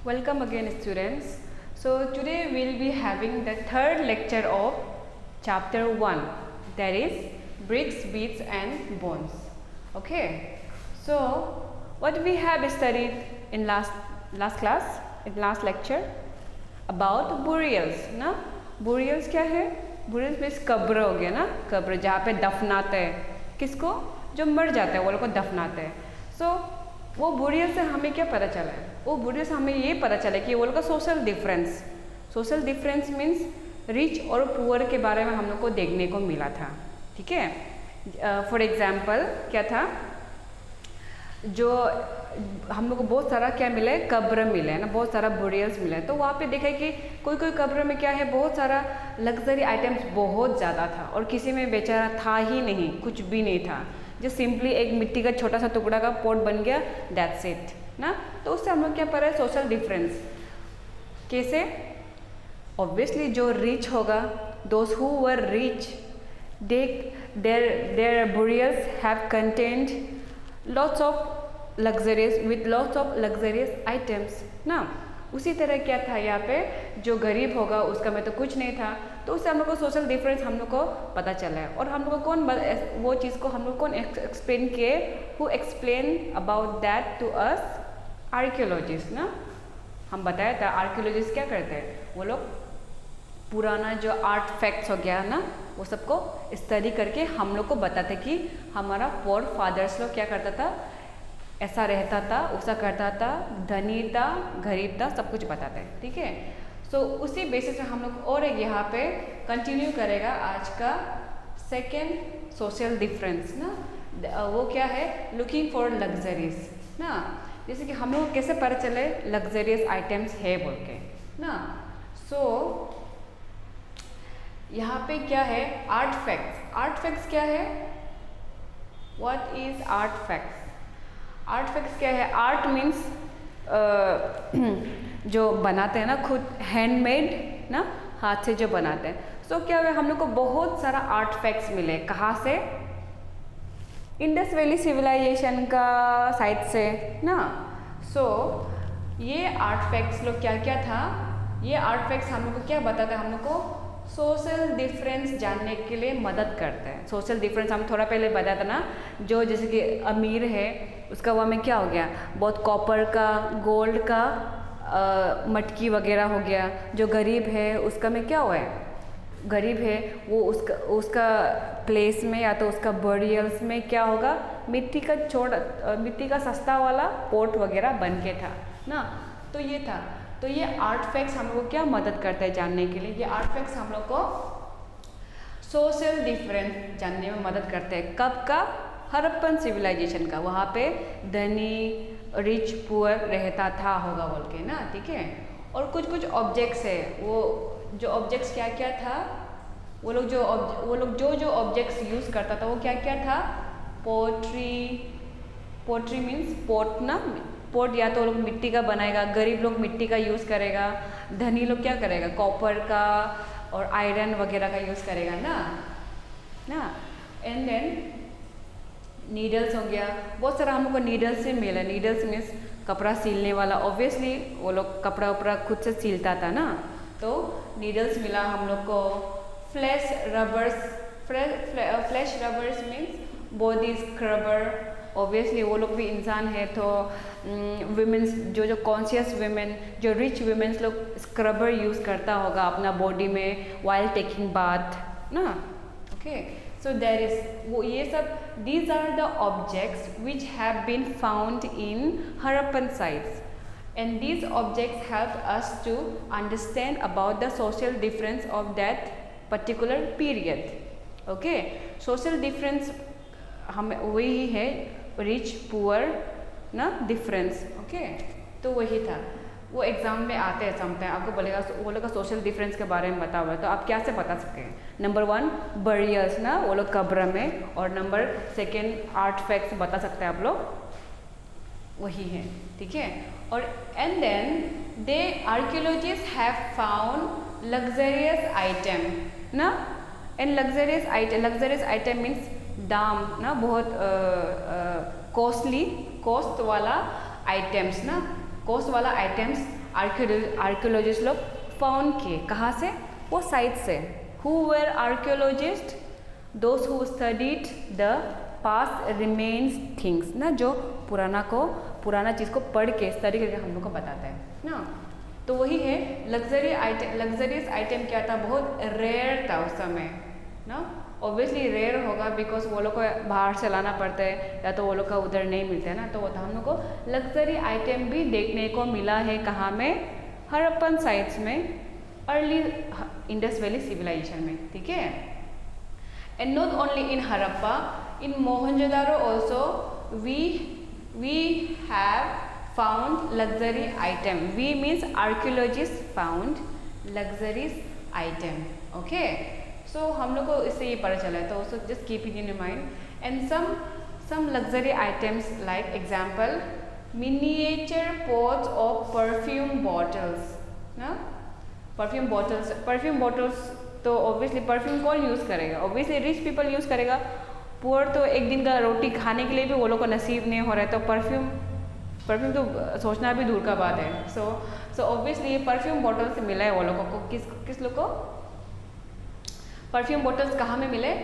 Welcome again, students. So today we'll be having the third lecture of chapter 1, that is bricks, beads and bones. Okay. So what we have studied in last class, in last lecture about burials. ना burials क्या है? Burials means कब्र हो गया ना, कब्र जहाँ पे दफनाते हैं किसको, जो मर जाते हैं वो लोग को दफनाते हैं. So वो बुरियल से हमें क्या पता चला है? वो बुरियल से हमें ये पता चला कि वो लोग का सोशल डिफरेंस मीन्स रिच और पुअर के बारे में हम लोग को देखने को मिला था. ठीक है. फॉर एग्जाम्पल क्या था, जो हम लोग को बहुत सारा क्या मिला है, कब्र मिले है ना, बहुत सारा बुरियल्स मिला है. तो वहाँ पे देखा है कि कोई कब्र में क्या है, बहुत सारा लग्जरी आइटम्स बहुत ज़्यादा था और किसी में बेचारा था ही नहीं, कुछ भी नहीं था, जो सिंपली एक मिट्टी का छोटा सा टुकड़ा का पॉट बन गया, दैट्स इट ना. तो उससे हम लोग क्या पढ़ा है, सोशल डिफरेंस. कैसे? ऑब्वियसली जो रिच होगा, those who were rich, their burials have contained lots of luxurious items ना. उसी तरह क्या था यहाँ पे, जो गरीब होगा उसका में तो कुछ नहीं था. तो उससे हम लोग को सोशल डिफरेंस हम लोग को पता चला है. और हम लोग को कौन वो चीज़ को हम लोग कौन एक्सप्लेन किए, who explain about that to us, archaeologist ना. हम बताया था आर्कियोलॉजिस्ट क्या करते हैं, वो लोग पुराना जो आर्ट फैक्ट्स हो गया ना, वो सबको स्टडी करके हम लोग को बताते कि हमारा फोर फादर्स लोग क्या करता था, ऐसा रहता था, ऐसा करता था, धनी था, गरीब था, सब कुछ बताते हैं. ठीक है. सो उसी बेसिस पे हम लोग और एक यहाँ पे कंटिन्यू करेगा आज का सेकेंड सोशल डिफरेंस ना. वो क्या है, लुकिंग फॉर लग्जरीज ना. जैसे कि हम लोग कैसे पता चले लग्जरियस आइटम्स है बोल के ना. सो यहाँ पे क्या है, आर्ट फैक्ट्स क्या है, what is art facts. Art facts क्या है, आर्ट मीन्स जो बनाते हैं ना खुद, हैंडमेड ना, हाथ से जो बनाते हैं. सो क्या हुआ, हम लोग को बहुत सारा आर्ट फैक्ट्स मिले. कहाँ से? इंडस वैली सिविलाइजेशन का साइट से ना. सो ये आर्ट फैक्ट्स लोग क्या क्या था, ये आर्ट फैक्ट्स हम लोग को क्या बताते हैं, हम लोग को सोशल डिफरेंस जानने के लिए मदद करते हैं. सोशल डिफरेंस हम थोड़ा पहले बताया था ना, जो जैसे कि अमीर है उसका वहाँ में क्या हो गया, बहुत कॉपर का, गोल्ड का मटकी वगैरह हो गया. जो गरीब है उसका में क्या हुआ है, गरीब है वो उसका प्लेस में या तो उसका बरियल्स में क्या होगा, मिट्टी का सस्ता वाला पोट वगैरह बन के था ना. तो ये था. तो ये आर्ट फैक्ट्स हम लोग को क्या मदद करता है जानने के लिए, ये आर्ट फैक्ट्स हम लोग को सोशल डिफरेंस जानने में मदद करते हैं. कब का? हड़प्पन सिविलाइजेशन का. वहाँ पे धनी, रिच, पुअर रहता था होगा बोल के ना. ठीक है. और कुछ ऑब्जेक्ट्स है, वो जो ऑब्जेक्ट्स क्या क्या था, वो लोग जो ऑब्जेक्ट्स यूज़ करता था वो क्या क्या था, पोट्री मीन्स पोट ना. पोट या तो लोग मिट्टी का बनाएगा, गरीब लोग मिट्टी का यूज़ करेगा, धनी लोग क्या करेगा, कॉपर का और आयरन वगैरह का यूज़ करेगा ना. एंड देन नीडल्स हो गया, बहुत सारा हम लोग को नीडल्स से मिला. नीडल्स मीन्स कपड़ा सिलने वाला. ऑब्वियसली वो लोग कपड़ा उपड़ा खुद से सिलता था ना, तो नीडल्स मिला हम लोग को. Flesh rubbers means body scrubber. Obviously वो लोग भी इंसान है, तो विमेंस जो कॉन्शियस विमेन, जो रिच विमेंस लोग स्क्रबर यूज़ करता होगा अपना बॉडी में वाइल टेकिंग बाथ ना. ओके. सो देयर इज वो ये सब, these are the objects which have been found in Harappan sites. And these objects help us to understand about the social difference of that particular period. Okay, social difference हम वही है, rich poor ना difference. Okay. तो वही था. वो exam में आते हैं समटाइम, आपको बोलेगा वो लोग का सोशल डिफरेंस के बारे में बता हुआ है. तो आप क्या से बता सकते हैं, नंबर 1 बरियल्स ना, वो लोग कब्र में, और नंबर 2 आर्ट फैक्ट्स बता सकते हैं आप लोग, वही है. ठीक है. और and then they archaeologist have found luxurious item ना. एंड लग्जरियस आइटम मीन्स दाम ना, बहुत कॉस्ट वाला आइटम्स ना. कोस्ट वाला आइटम्स आर्कियोलॉजिस्ट लोग फाउंड किए, कहाँ से? वो साइट से। Who were archaeologist? Those who studied the past remains things ना, जो पुराना चीज़ को पढ़ के स्टडी करके हम लोग को बताते हैं ना। तो वही है लग्जरियस आइटम क्या था, बहुत रेयर था उस समय ना। ऑब्वियसली रेयर होगा बिकॉज वो लोग को बाहर से लाना पड़ता है या तो वो लोग का उधर नहीं मिलता है ना। तो हम लोग को लग्जरी आइटम भी देखने को मिला है कहाँ में? हड़प्पन साइट्स में, अर्ली इंडस वैली सिविलाइजेशन में, ठीक है। And not only in Harappa, in Mohenjodaro also we have found luxury item. We means archaeologists found luxurious item. Okay, so हम लोग को इससे ये पता चला है, तो also just keep it in your mind. And some luxury items like example miniature pots of perfume bottles ना। perfume bottles तो obviously perfume कौन यूज़ करेगा? obviously rich people यूज़ करेगा। पुअर तो एक दिन का रोटी खाने के लिए भी वो लोग को नसीब नहीं हो रहा है, तो परफ्यूम तो सोचना भी दूर का बात है। सो ऑब्वियसली परफ्यूम बॉटल्स मिला है वो लोगों को। किस लोग को? परफ्यूम बॉटल्स कहाँ में मिले?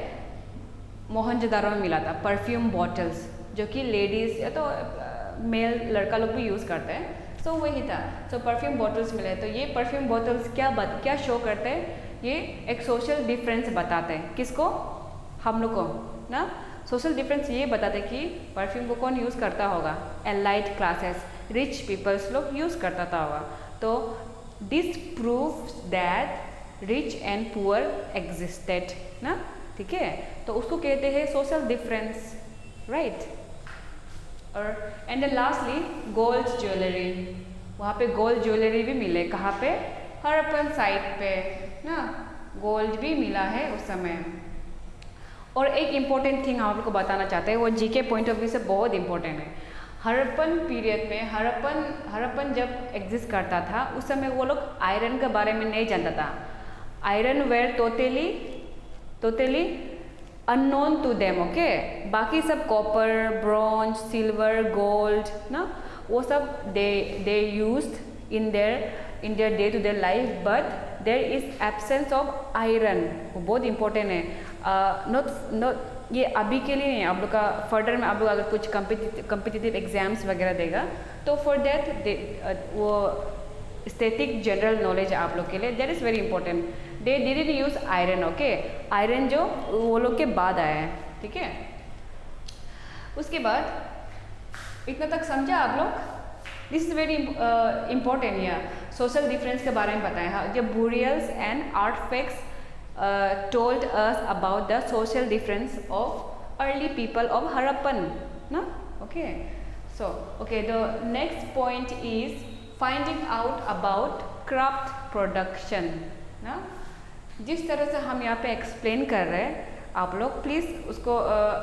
मोहनजोदारो में मिला था परफ्यूम बॉटल्स, जो कि लेडीज़ या तो मेल लड़का लोग भी यूज़ करते हैं। सो वही था। सो परफ्यूम बॉटल्स मिले। तो ये परफ्यूम बॉटल्स क्या शो करते हैं? ये एक सोशल डिफरेंस बताते हैं। किसको? हम लोग को ना। सोशल डिफरेंस ये बताते कि परफ्यूम को कौन यूज़ करता होगा? एलाइट क्लासेस, रिच पीपल्स लोग यूज़ करता था होगा। तो this proves that rich and poor existed ना, ठीक है। तो उसको कहते हैं सोशल डिफरेंस, राइट। और and then lastly gold jewellery. वहाँ पे गोल्ड ज्वेलरी भी मिले, कहाँ पे? हड़प्पन साइट पे ना, गोल्ड भी मिला है उस समय। और एक इम्पॉर्टेंट थिंग हम आपको बताना चाहते हैं, वो जीके पॉइंट ऑफ व्यू से बहुत इंपॉर्टेंट है। हड़प्पन पीरियड में हड़प्पन जब एग्जिस्ट करता था उस समय वो लोग आयरन के बारे में नहीं जानता था। Iron were totally unknown to them, okay. बाकी सब कॉपर, ब्रॉन्ज, सिल्वर, गोल्ड ना, वो सब they used in their day to day life, but there is absence of iron. वो बहुत इंपॉर्टेंट है। नॉट ये अभी के लिए नहीं, आप लोग का फर्दर में आप लोग अगर कुछ कम्पिटिटिव एग्जाम्स वगैरह देगा तो फॉर दैट वो स्टैटिक जनरल नॉलेज आप लोग के लिए that is very important. They didn't use iron, okay. Iron जो वो लोग के बाद आया है, ठीक है। उसके बाद इतना तक समझा आप लोग? This is very important. या सोशल डिफरेंस के बारे में बताया। जब burials and artifacts told us about the social difference of early people of Harappan na, okay. So okay, the next point is finding out about craft production ना। जिस तरह से हम यहाँ पे एक्सप्लेन कर रहे हैं, आप लोग प्लीज़ उसको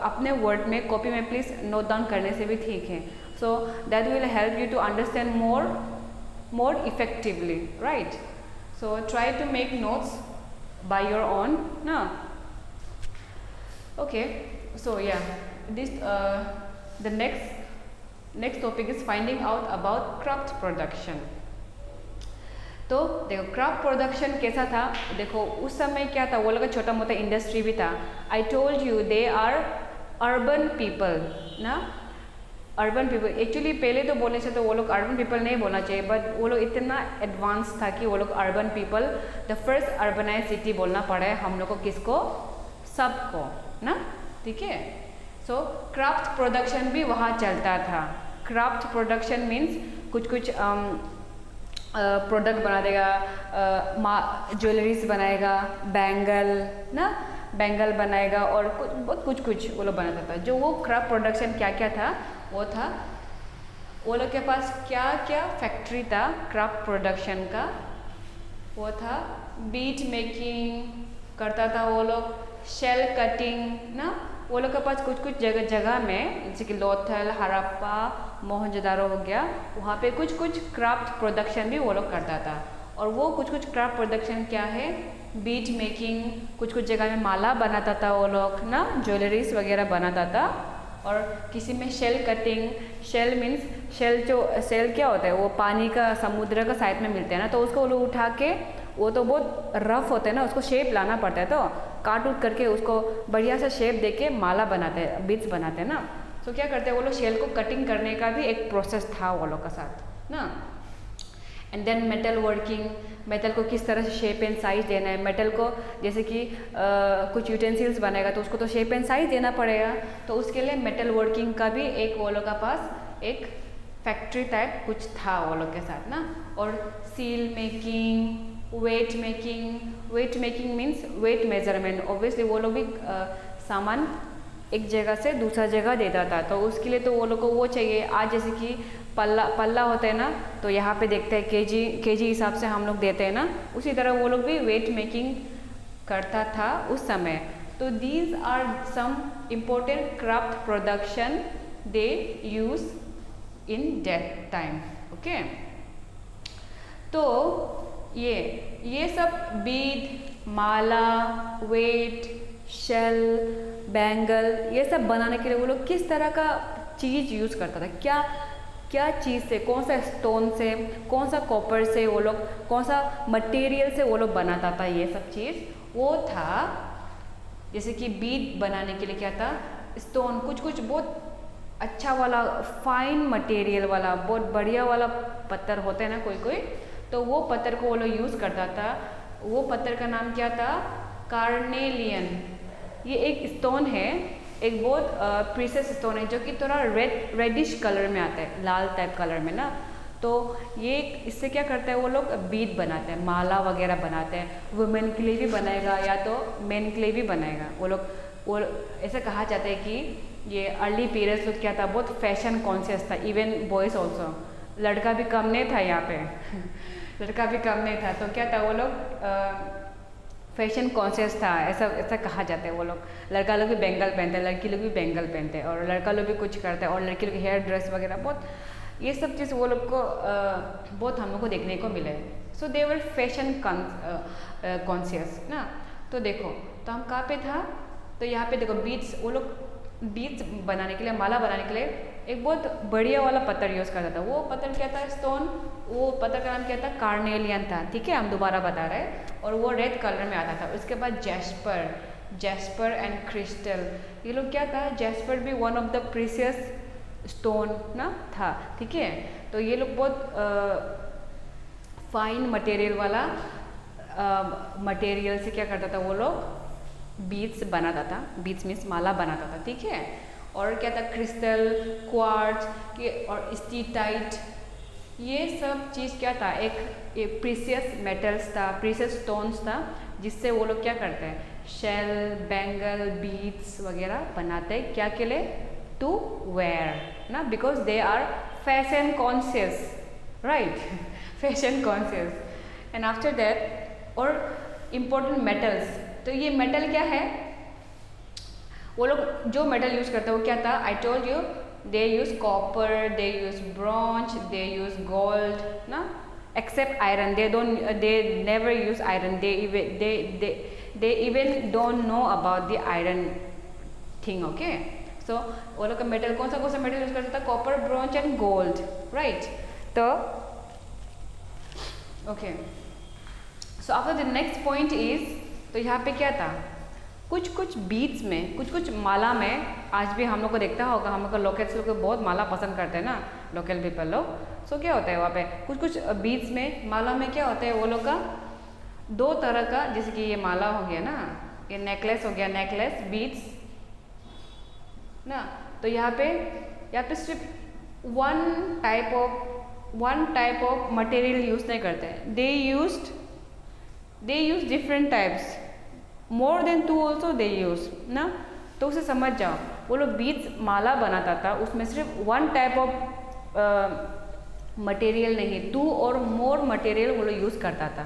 अपने वर्ड में कॉपी में प्लीज़ नोट डाउन करने से भी ठीक है। So that will help you to understand more effectively, right? So try to make notes by your own na. Okay, so yeah, this the next topic is finding out about craft production. तो देखो craft production कैसा था। देखो उस समय क्या था, वो लोग का छोटा मोटा इंडस्ट्री भी था। I told you they are urban people ना। अर्बन पीपल एक्चुअली पहले तो बोलने से तो वो लोग अर्बन पीपल नहीं बोलना चाहिए, बट वो लोग इतना एडवांस था कि वो लोग urban people, the first urbanise city बोलना पड़ा है हम लोग को। किसको? सबको ना, ठीक है। सो क्राफ्ट प्रोडक्शन भी वहाँ चलता था। क्राफ्ट प्रोडक्शन मीन्स कुछ प्रोडक्ट बना देगा, ज्वेलरीज बनाएगा, बैंगल बनाएगा और कुछ वो लोग बनाता था। जो वो क्राफ्ट प्रोडक्शन क्या था, वो था वो लोग के पास क्या फैक्ट्री था क्राफ्ट प्रोडक्शन का। वो था बीट मेकिंग करता था वो लोग, शेल कटिंग ना। वो लोग के पास कुछ जगह में, जैसे कि लोथल, हड़प्पा, मोहनजोदारो हो गया, वहाँ पे कुछ क्राफ्ट प्रोडक्शन भी वो लोग करता था। और वो कुछ क्राफ्ट प्रोडक्शन क्या है? बीट मेकिंग, कुछ जगह में माला बनाता था वो लोग ना, ज्वेलरीज वगैरह बनाता था। और किसी में shell cutting, shell means shell क्या होता है, वो पानी का समुद्र का साइड में मिलते हैं ना, तो उसको वो लोग उठा के, वो तो बहुत रफ होते हैं ना, उसको शेप लाना पड़ता है, तो काट उट करके उसको बढ़िया सा शेप दे के माला बनाते हैं, बीड्स बनाते हैं ना। तो क्या करते हैं वो लोग, शेल को कटिंग करने का भी एक प्रोसेस था वो लोग का साथ ना। And then metal working, metal को किस तरह से शेप एंड साइज देना है, मेटल को जैसे कि कुछ यूटेंसिल्स बनेगा तो उसको तो शेप एंड साइज देना पड़ेगा, तो उसके लिए मेटल वर्किंग का भी एक वो लोग का पास एक फैक्ट्री टाइप कुछ था वो लोग के साथ ना। और seal making, weight making means weight measurement, obviously वो लोग भी सामान एक जगह से दूसरा जगह देता था, तो उसके लिए तो वो लोग को वो चाहिए। आज जैसे कि पल्ला होता है ना, तो यहाँ पे देखते हैं केजी हिसाब से हम लोग देते हैं ना, उसी तरह वो लोग भी वेट मेकिंग करता था उस समय। तो these are some important craft production they use in that time. Okay, तो ये सब बीड, माला, वेट, शेल, बैंगल, ये सब बनाने के लिए वो लोग किस तरह का चीज़ यूज़ करता था, क्या चीज़ से, कौन सा स्टोन से, कौन सा कॉपर से वो लोग, कौन सा मटेरियल से वो लोग बनाता था ये सब चीज़, वो था जैसे कि बीड बनाने के लिए क्या था, स्टोन, कुछ बहुत अच्छा वाला फाइन मटेरियल वाला बहुत बढ़िया वाला पत्थर होते हैं ना कोई, तो वो पत्थर को वो लोग यूज़ करता था। वो पत्थर का नाम क्या था, कार्नेलियन। ये एक स्टोन है, एक बहुत प्रीशियस स्टोन है जो कि थोड़ा रेडिश कलर में आता है, लाल टाइप कलर में ना। तो ये इससे क्या करते हैं वो लोग, बीड बनाते हैं, माला वगैरह बनाते हैं। वुमेन के लिए भी बनाएगा या तो मेन के लिए भी बनाएगा वो लोग। वो ऐसा कहा जाता है कि ये अर्ली पीरियड्स लोग क्या था, बहुत फैशन कॉन्शियस था, इवन बॉयज़ ऑल्सो, लड़का भी कम नहीं था यहाँ पे लड़का भी कम नहीं था, तो क्या था वो लोग फैशन कॉन्शियस था, ऐसा कहा जाता है वो लोग। लड़का लोग भी बेंगल पहनते हैं, लड़की लोग भी बेंगल पहनते हैं, और लड़का लोग भी कुछ करते हैं, और लड़की लोग हेयर ड्रेस वगैरह, बहुत ये सब चीज़ वो लोग को बहुत हम लोग को देखने को मिले। सो दे वर फैशन कॉन्शियस ना। तो देखो, तो हम कहाँ पे था, तो यहाँ पे देखो बीड्स, वो लोग बीड्स बनाने के लिए, माला बनाने के लिए एक बहुत बढ़िया वाला पत्थर यूज़ करता था। वो पत्थर क्या था, स्टोन, वो पत्थर का नाम क्या था, कार्नेलियन था। ठीक है, हम दोबारा बता रहे हैं, और वो रेड कलर में आता था। उसके बाद जैस्पर एंड क्रिस्टल, ये लोग क्या था, जैस्पर भी one of the precious stone ना था। ठीक है, तो ये लोग बहुत फाइन मटेरियल वाला मटेरियल से क्या करता था वो लोग, बीड्स बनाता था। बीड्स मीन्स माला बनाता था। ठीक है, और क्या था, क्रिस्टल, क्वार्ट्ज और स्टीटाइट, ये सब चीज़ क्या था, एक प्रीशियस मेटल्स था, प्रीशियस स्टोन्स था, जिससे वो लोग क्या करते हैं, शेल, बैंगल, बीड्स वगैरह बनाते हैं। क्या के लिए, टू वेयर ना, because they are fashion conscious, right fashion conscious. And after that, और इम्पोर्टेंट मेटल्स, तो ये मेटल क्या है, वो लोग जो मेटल यूज़ करते हैं वो क्या था, I told you, they use copper, they use bronze, they use gold ना, except iron, they never use iron, they even don't know about the iron thing. Okay, so वो लोग का मेटल कौन सा मेटल यूज़ करता था, copper, bronze and gold, right. तो okay, so after the next point is, तो यहाँ पे क्या था, कुछ बीड्स में, कुछ माला में, आज भी हम लोग को देखता होगा, हम लोग का लोकल्स लोग बहुत माला पसंद करते हैं ना, लोकल पीपल लोग। सो क्या होता है वहाँ पे, कुछ बीड्स में, माला में क्या होता है वो लोग का, दो तरह का, जैसे कि ये माला हो गया ना, ये नेकलेस हो गया, नेकलेस बीड्स ना। तो यहाँ पे सिर्फ one type of material use नहीं करते हैं, they use different types, more than two also they use ना। तो उसे समझ जाओ, वो लोग बीड्स माला बनाता था, उसमें सिर्फ वन टाइप ऑफ मटेरियल नहीं, टू और मोर मटेरियल वो लोग यूज़ करता था।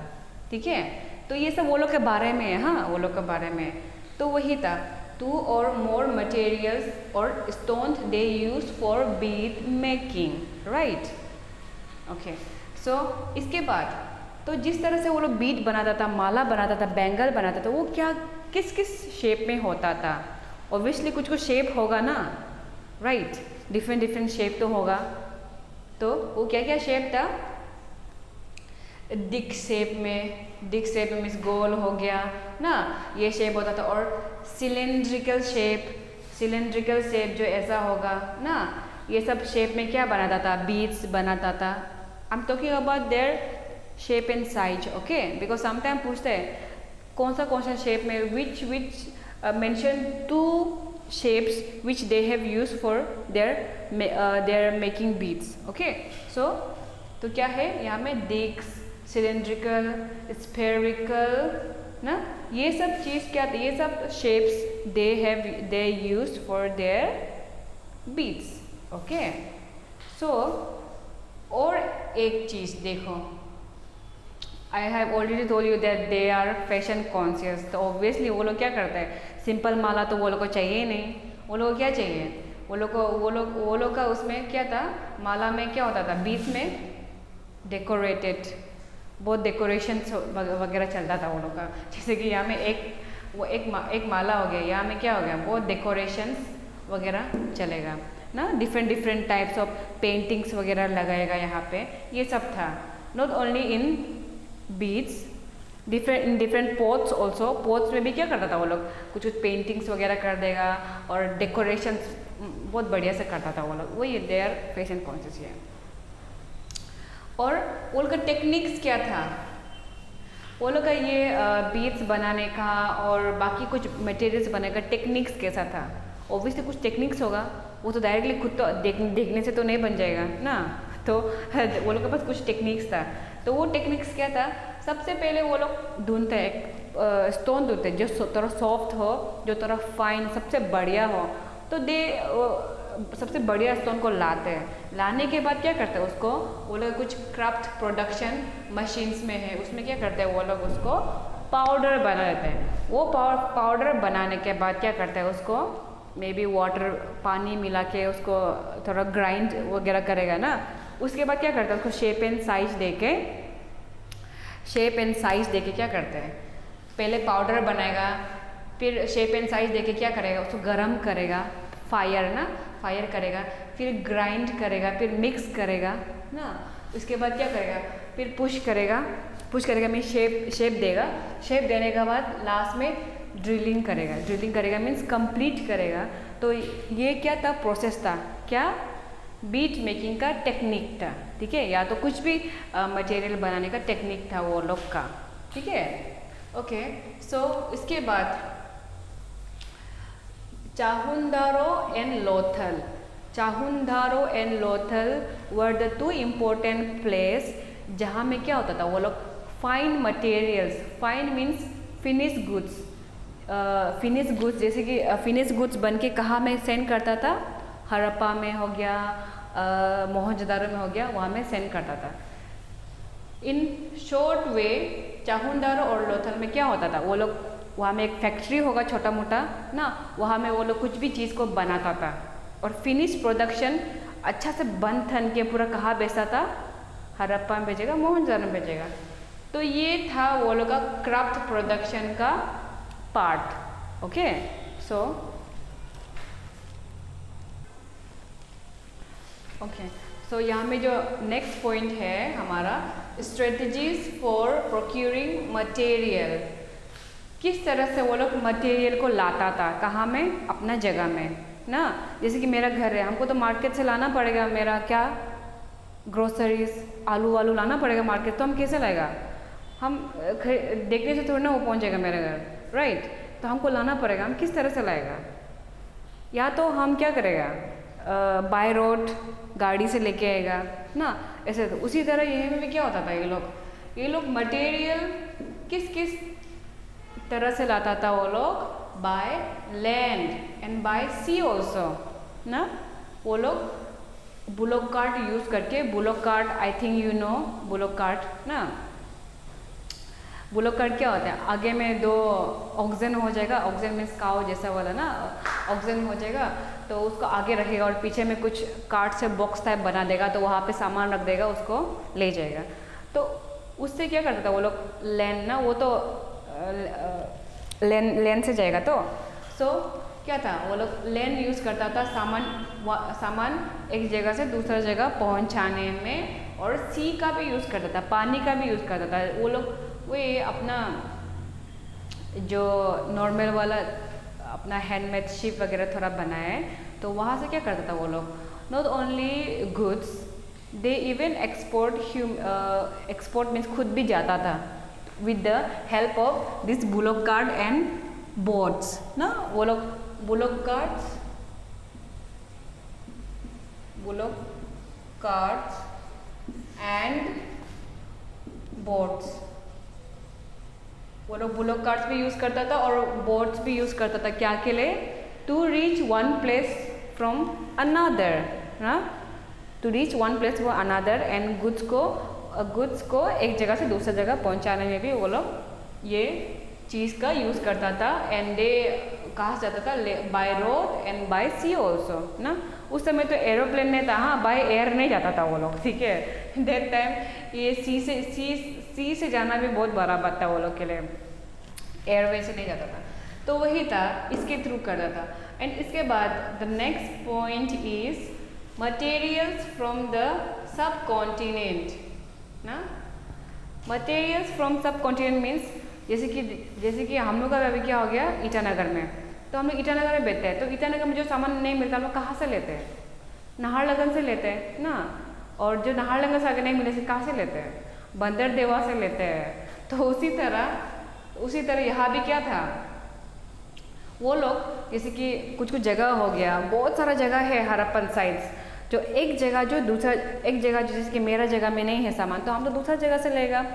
ठीक है, तो ये सब वो लोग के बारे में है, हाँ वो लोग के बारे में। तो वही था, टू और मोर मटेरियल्स और stones they use for bead making, right. Okay, so इसके बाद तो जिस तरह से वो लोग बीड बनाता था, माला बनाता था, बैंगल बनाता था, वो क्या किस शेप में होता था, ऑब्वियसली कुछ शेप होगा ना, राइट, डिफरेंट डिफरेंट शेप तो होगा। तो वो क्या क्या शेप था, डिक शेप में, डिक शेप में मीन्स गोल हो गया ना, ये शेप होता था। और सिलेंड्रिकल शेप, सिलेंड्रिकल शेप जो ऐसा होगा ना, ये सब शेप में क्या बनाता था, बीड्स बनाता था। I am talking about their shape and size, okay, because sometime पूछते हैं कौन सा शेप में, विच mention 2 shapes which they have used for their making beads, okay। so तो क्या है यहाँ में, डिक्स, सिलेंड्रिकल, स्फेरिकल ना, ये सब चीज़ क्या, ये सब shapes they used for their beads, okay। so और एक चीज़ देखो, I have already told you that they are fashion conscious। तो obviously वो लोग क्या करते हैं, सिंपल माला तो वो लोग को चाहिए ही नहीं, वो लोग को क्या चाहिए, वो लोग का उसमें क्या था, माला में क्या होता था, बीच में डेकोरेटेड, बहुत डेकोरेशन वगैरह चलता था वो लोग का। जैसे कि यहाँ में एक माला हो गया, यहाँ में क्या हो गया, बहुत डेकोरेशंस वगैरह चलेगा ना, डिफरेंट टाइप्स ऑफ पेंटिंग्स वगैरह लगाएगा यहाँ पे, ये सब था। Not only in beads, different pots also, pots में भी क्या करता था वो लोग, कुछ पेंटिंग्स वगैरह कर देगा और डेकोरेशन बहुत बढ़िया से करता था वो लोग, वही देयर फैशन कॉन्शियस है। और वो लोग का टेक्निक्स क्या था, वो लोग का ये बीड्स बनाने का और बाकी कुछ मटेरियल्स बनाने का टेक्निक्स कैसा था। ऑब्वियसली कुछ टेक्निक्स होगा, वो तो डायरेक्टली खुद तो देखने से तो नहीं बन जाएगा ना, तो वो लोग के पास कुछ टेक्निक्स था। तो वो टेक्निक्स क्या था, सबसे पहले वो लोग ढूंढते हैं एक स्टोन ढूंढते हैं जो थोड़ा सॉफ्ट हो, जो थोड़ा फाइन, सबसे बढ़िया हो, तो सबसे बढ़िया स्टोन को लाते हैं। लाने के बाद क्या करते हैं उसको, वो लोग कुछ क्राफ्ट प्रोडक्शन मशीन्स में है, उसमें क्या करते हैं वो लोग उसको पाउडर बना लेते हैं। वो पाउडर बनाने के बाद क्या करते हैं उसको मे बी वाटर, पानी मिला के उसको थोड़ा ग्राइंड वगैरह करेगा ना, उसके बाद क्या करते हैं उसको शेप एंड साइज देके क्या करते हैं, पहले पाउडर बनाएगा, फिर शेप एंड साइज देके क्या करेगा, उसको गरम करेगा, फायर करेगा, फिर ग्राइंड करेगा, फिर मिक्स करेगा ना, उसके बाद क्या करेगा, फिर पुश करेगा मीन्स शेप देगा, शेप देने के बाद लास्ट में ड्रिलिंग करेगा मीन्स कंप्लीट करेगा। तो ये क्या था, प्रोसेस था, क्या, बीड मेकिंग का टेक्निक था, ठीक है, या तो कुछ भी मटेरियल बनाने का टेक्निक था वो लोग का, ठीक है, ओके। सो इसके बाद Chanhudaro and Lothal were the 2 important place जहाँ में क्या होता था, वो लोग fine materials, fine means finish goods, जैसे कि फिनिश गुड्स बन के कहाँ में सेंड करता था, हड़प्पा में हो गया, मोहनजोदारो में हो गया, वहाँ में सेंड करता था। इन शॉर्ट वे चाहुंदारो और लोथल में क्या होता था, वो लोग वहाँ में एक फैक्ट्री होगा छोटा मोटा ना, वहाँ में वो लोग कुछ भी चीज़ को बनाता था और फिनिश प्रोडक्शन अच्छा से बन ठन के पूरा कहाँ बेचता था, हड़प्पा में भेजेगा, मोहनजोदारो में भेजेगा। तो ये था वो लोग का क्राफ्ट प्रोडक्शन का पार्ट, ओके। सो यहाँ में जो नेक्स्ट पॉइंट है हमारा, स्ट्रेटजीज फॉर प्रोक्यूरिंग मटेरियल, किस तरह से वो लोग मटेरियल को लाता था, कहाँ में, अपना जगह में ना। जैसे कि मेरा घर है, हमको तो मार्केट से लाना पड़ेगा, मेरा क्या ग्रोसरीज, आलू वालू लाना पड़ेगा मार्केट, तो हम कैसे लाएगा, हम देखने से थोड़ी ना वो पहुँच जाएगा मेरा घर, राइट। तो हमको लाना पड़ेगा, हम किस तरह से लाएगा, या तो हम क्या करेगा, बाय रोड गाड़ी से लेके आएगा ना, ऐसे। तो उसी तरह यहीं में भी क्या होता था, ये लोग मटेरियल किस तरह से लाता था वो लोग, by land and by sea also ना। वो लोग बुलोक कार्ट यूज़ करके, bullock cart I think you know bullock cart ना, बुलोक कार्ट क्या होता है, आगे में 2 ऑक्सन हो जाएगा, ऑक्सन मीन्स काउ जैसा वाला ना, ऑक्सन हो जाएगा, तो उसको आगे रखेगा और पीछे में कुछ कार्ट से बॉक्स टाइप बना देगा, तो वहाँ पे सामान रख देगा, उसको ले जाएगा। तो उससे क्या करता था वो लोग, लैंड ना, वो तो लैंड से जाएगा, तो क्या था, वो लोग लैंड यूज़ करता था सामान एक जगह से दूसरा जगह पहुंचाने में, और सी का भी यूज़ करता था, पानी का भी यूज़ करता था। वो लोग वो ये अपना जो नॉर्मल वाला अपना हैंडमेड शिप वगैरह थोड़ा बनाया है, तो वहाँ से क्या करता था वो लोग, not only goods, they even export means खुद भी जाता था with the help of this bullock cart and boats ना। वो लोग बुलोक कार्ट्स एंड बोट्स, वो लोग बुलोक कार्ट्स भी यूज़ करता था और बोट्स भी यूज़ करता था, क्या के लिए, to reach one place from another ना, to reach one place from another, and goods को एक जगह से दूसरी जगह पहुंचाने में भी वो लोग ये चीज़ का यूज़ करता था। एंड दे कहा जाता था by road and by sea also ना। उस समय तो एरोप्लेन नहीं था, हाँ, बाय एयर नहीं जाता था वो लोग, ठीक है। दैट टाइम ये सी से जाना भी बहुत बड़ा बात था वो लोग के लिए, एयरवे से नहीं जाता था, तो वही था, इसके थ्रू करता था। एंड इसके बाद the next point is materials from the sub continent ना। मटेरियल्स फ्रॉम सब कॉन्टिनेंट मीन्स जैसे कि हम लोग का अभी क्या हो गया ईटानगर में, तो हम लोग ईटानगर में बेचते हैं, तो ईटानगर में जो सामान नहीं मिलता हम लोग कहाँ से लेते हैं, नाहरलगुन से लेते हैं ना। और जो नाहरलगुन से आगे नहीं मिले कहाँ से लेते हैं, बंदरदेवा से लेते हैं। तो उसी तरह यहाँ भी क्या था, वो लोग जैसे कि कुछ जगह हो गया, बहुत सारा जगह है हड़प्पन साइट्स, जो एक जगह जैसे कि मेरा जगह में नहीं है सामान, तो हम तो दूसरा जगह से लेगा।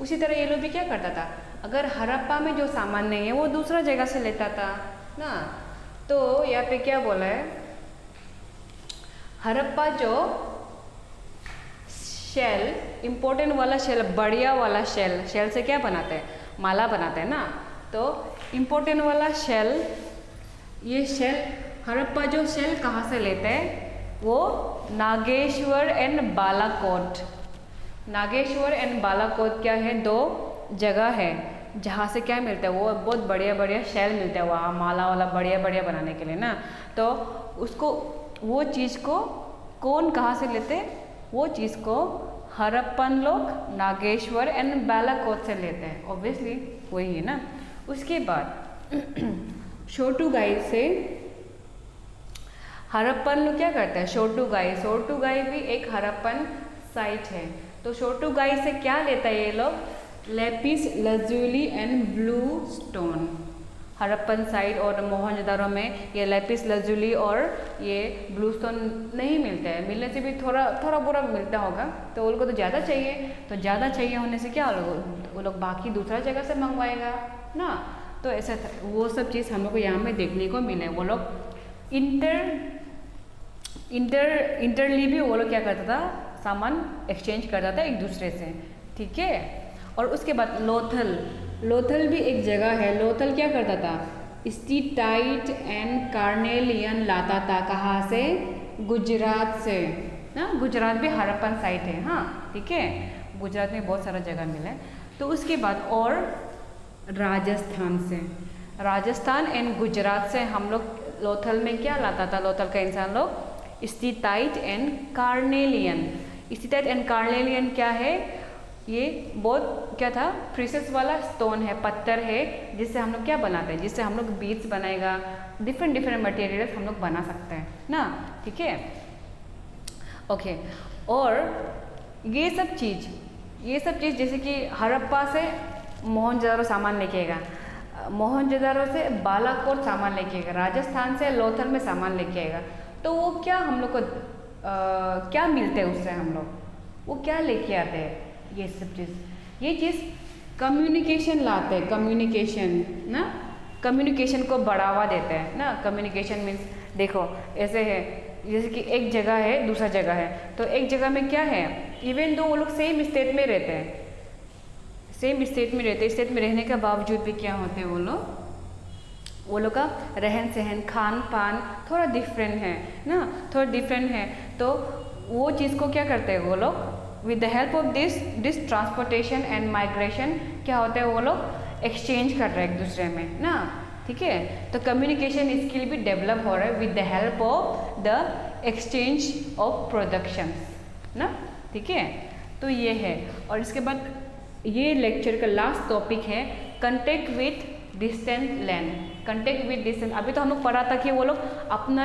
उसी तरह ये लोग भी क्या करता था, अगर हड़प्पा में जो सामान नहीं है वो दूसरा जगह से लेता था ना। तो यहाँ पे क्या बोला है, हड़प्पा जो शेल, इम्पोर्टेंट वाला शेल, बढ़िया वाला शेल से क्या बनाते हैं, माला बनाते हैं ना। तो इम्पोर्टेंट वाला शेल, ये शेल हड़प्पा जो शेल कहाँ से लेते हैं, वो नागेश्वर एंड बालाकोट। नागेश्वर एंड बालाकोट क्या है, दो जगह है जहाँ से क्या मिलता है, वो बहुत बढ़िया शेल मिलता है वहाँ, माला वाला बढ़िया बनाने के लिए ना। तो वो चीज़ को कौन कहाँ से लेते हैं, वो चीज़ को हड़प्पन लोग नागेश्वर एंड बालाकोट से लेते हैं, ऑब्वियसली वही है ना। उसके बाद शोटुगाई से हड़प्पन लोग क्या करते हैं, शोटुगाई भी एक हड़प्पन साइट है। तो शोटुगाई से क्या लेता है ये लोग, lapis lazuli and blue stone. Harappan site और मोहनजोदारो में ये लेपिस लजुली और ये ब्लू स्टोन नहीं मिलते हैं, मिलने से भी थोड़ा बुरा मिलता होगा, तो उनको तो ज़्यादा चाहिए, तो ज़्यादा चाहिए होने से क्या वो लोग बाकी दूसरा जगह से मंगवाएगा ना। तो ऐसा वो सब चीज़ हम लोग को यहाँ में देखने को मिले। वो लोग इंटरली भी वो लोग क्या करता था, सामान एक्सचेंज करता था एक दूसरे से, ठीक है। और उसके बाद लोथल भी एक जगह है। लोथल क्या करता था, स्टीटाइट एंड कार्नेलियन लाता था, कहाँ से, गुजरात से ना। गुजरात भी हड़प्पन साइट है, हाँ ठीक है, गुजरात में बहुत सारा जगह मिला है। तो उसके बाद और राजस्थान एंड गुजरात से हम लोग लोथल में क्या लाता था, लोथल का इंसान लोग steatite and carnelian. Steatite and carnelian क्या है, ये बहुत क्या था, प्रीसियस वाला स्टोन है, पत्थर है, जिससे हम लोग क्या बनाते हैं, जिससे हम लोग बीड्स बनाएगा, डिफरेंट मटेरियल्स हम लोग बना सकते हैं ना, ठीक है। ओके, और ये सब चीज़ जैसे कि हड़प्पा से मोहनजोदारो सामान लेके आएगा, मोहनजोदारो से बालाकोट सामान लेके आएगा, राजस्थान से लोथल में सामान लेके आएगा, तो वो क्या हम लोग को क्या मिलते हैं उससे, हम लोग वो क्या लेके आते हैं, ये सब चीज़, ये चीज़ कम्युनिकेशन लाते हैं, कम्युनिकेशन को बढ़ावा देते हैं ना। कम्युनिकेशन मीन्स देखो ऐसे है, जैसे कि एक जगह है दूसरा जगह है, तो एक जगह में क्या है, इवन दो वो लोग सेम स्टेट में रहते हैं, स्टेट में रहने के बावजूद भी क्या होते हैं, वो लोग का रहन सहन, खान पान थोड़ा डिफरेंट है ना, तो वो चीज़ को क्या करते हैं वो लोग, with the help of this transportation and migration क्या होता है, वो लोग एक्सचेंज कर रहे हैं एक दूसरे में ना। ठीक है। तो कम्युनिकेशन स्किल भी डेवलप हो रहा है with the help of the exchange of productions ना, ठीक है। तो ये है, और इसके बाद ये लेक्चर का लास्ट टॉपिक है contact with distant land. Contact with distant, अभी तो हम लोग पढ़ा था कि वो लोग अपना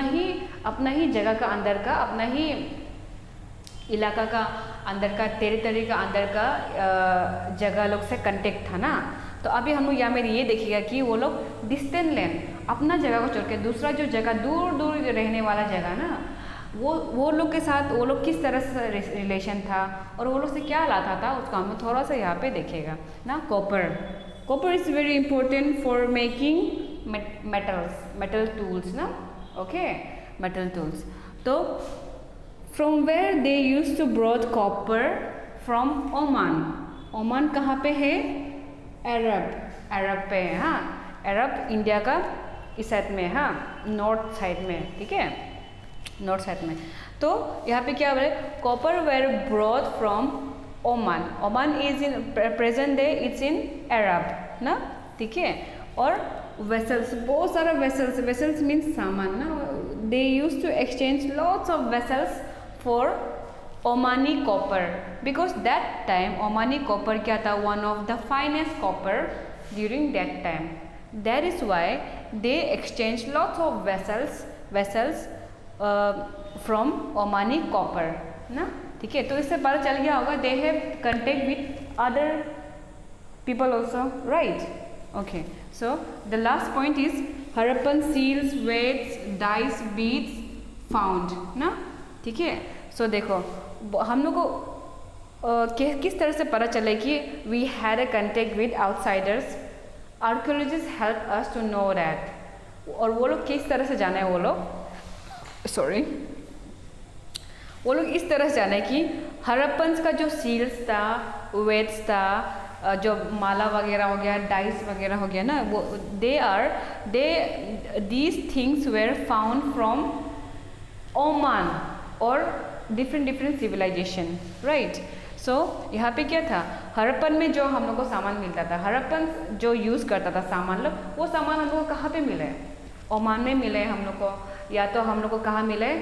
ही जगह का अंदर का, अपना ही इलाका का अंदर का, टेरिटरी का अंदर का जगह लोग से कंटेक्ट था ना। तो अभी हम लोग यहाँ में ये देखिएगा कि वो लोग डिस्टेंट लैंड, अपना जगह को छोड़ के दूसरा जो जगह दूर दूर रहने वाला जगह ना, वो लोग के साथ वो लोग किस तरह से रिलेशन था और वो लोग से क्या लाता था, उसका हम थोड़ा सा यहाँ पे देखेगा ना। Copper is very important for making metal tools ना, ओके, मेटल टूल्स। तो from where they use to brought copper from Oman कहाँ पे है? अरब पे है, हाँ, अरब इंडिया का इस साइड में, हाँ, नॉर्थ साइड में, ठीक है, नॉर्थ साइड में। तो यहाँ पे क्या बोले, copper were brought from Oman is in present day it's in Arab ना, ठीक है। और वेसल्स, बहुत सारा वेसल्स मीन्स सामान ना, they use to exchange lots of vessels for Omani copper, because that time Omani copper क्या था, one of the finest copper during that time. That is why they exchange lots of vessels from Omani copper ना, ठीक है। तो इससे पता चल गया होगा they have contact with other people also, right, okay. So the last point is Harappan seals, weights, dice, beads found ना, ठीक है। सो देखो हम लोग को किस तरह से पता चले कि we had a contact with outsiders, archaeologist help us to know that. और वो लोग किस तरह से जाने, वो लोग इस तरह से जाने कि हड़प्पन्स का जो सील्स था, वेट्स था, जो माला वगैरह हो गया, डाइस वगैरह हो गया ना, वो these things were found from Oman और डिफरेंट सिविलाइजेशन, राइट। सो यहाँ पे क्या था, हड़प्पन में जो हम लोग को सामान मिलता था, हड़प्पन जो यूज़ करता था सामान लोग, वो सामान हम लोग को कहाँ पे मिले? ओमान में मिले हम लोग को, या तो हम लोग को कहाँ मिले,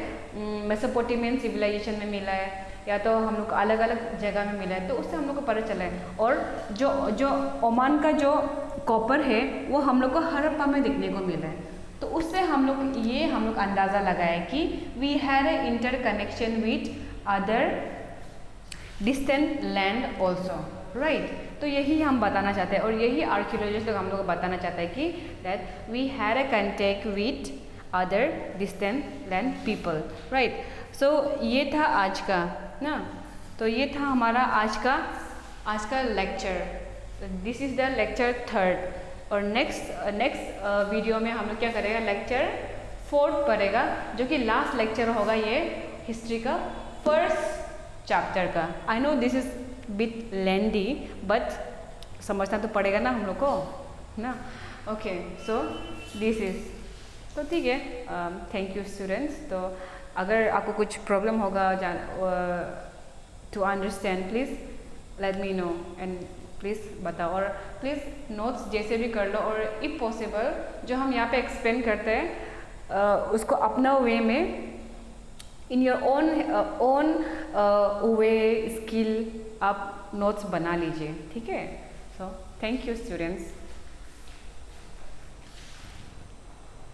मेसोपोटामियन सिविलाइजेशन में मिला है, या तो हम लोग को अलग अलग जगह में मिला है। तो उससे हम लोग को पता चला है। और जो ओमान का जो कॉपर है वो हम लोग को हड़प्पा में देखने को मिला है। तो उससे हम लोग अंदाज़ा लगाए कि we had a interconnection with other distant land also, right. तो यही हम बताना चाहते हैं, और यही आर्कियोलॉजिस्ट लोग हम लोग को बताना चाहते हैं कि that we had a contact with other distant land people, right. So ये था आज का ना, तो ये था हमारा आज का lecture. This is the lecture 3rd। और नेक्स्ट वीडियो में हम लोग क्या करेगा, लेक्चर 4th पढ़ेगा, जो कि लास्ट लेक्चर होगा ये हिस्ट्री का 1st चैप्टर का। I know this is bit lengthy, but समझना तो पड़ेगा ना हम लोग को ना, ओके। सो दिस इज़, तो ठीक है, थैंक यू स्टूडेंट्स। तो अगर आपको कुछ प्रॉब्लम होगा to understand, please let me know and please बताओ, और प्लीज़ नोट्स जैसे भी कर लो, और इफ़ पॉसिबल जो हम यहाँ पे एक्सप्लेन करते हैं उसको अपना वे में, in your own way skill आप नोट्स बना लीजिए, ठीक है। So thank you students.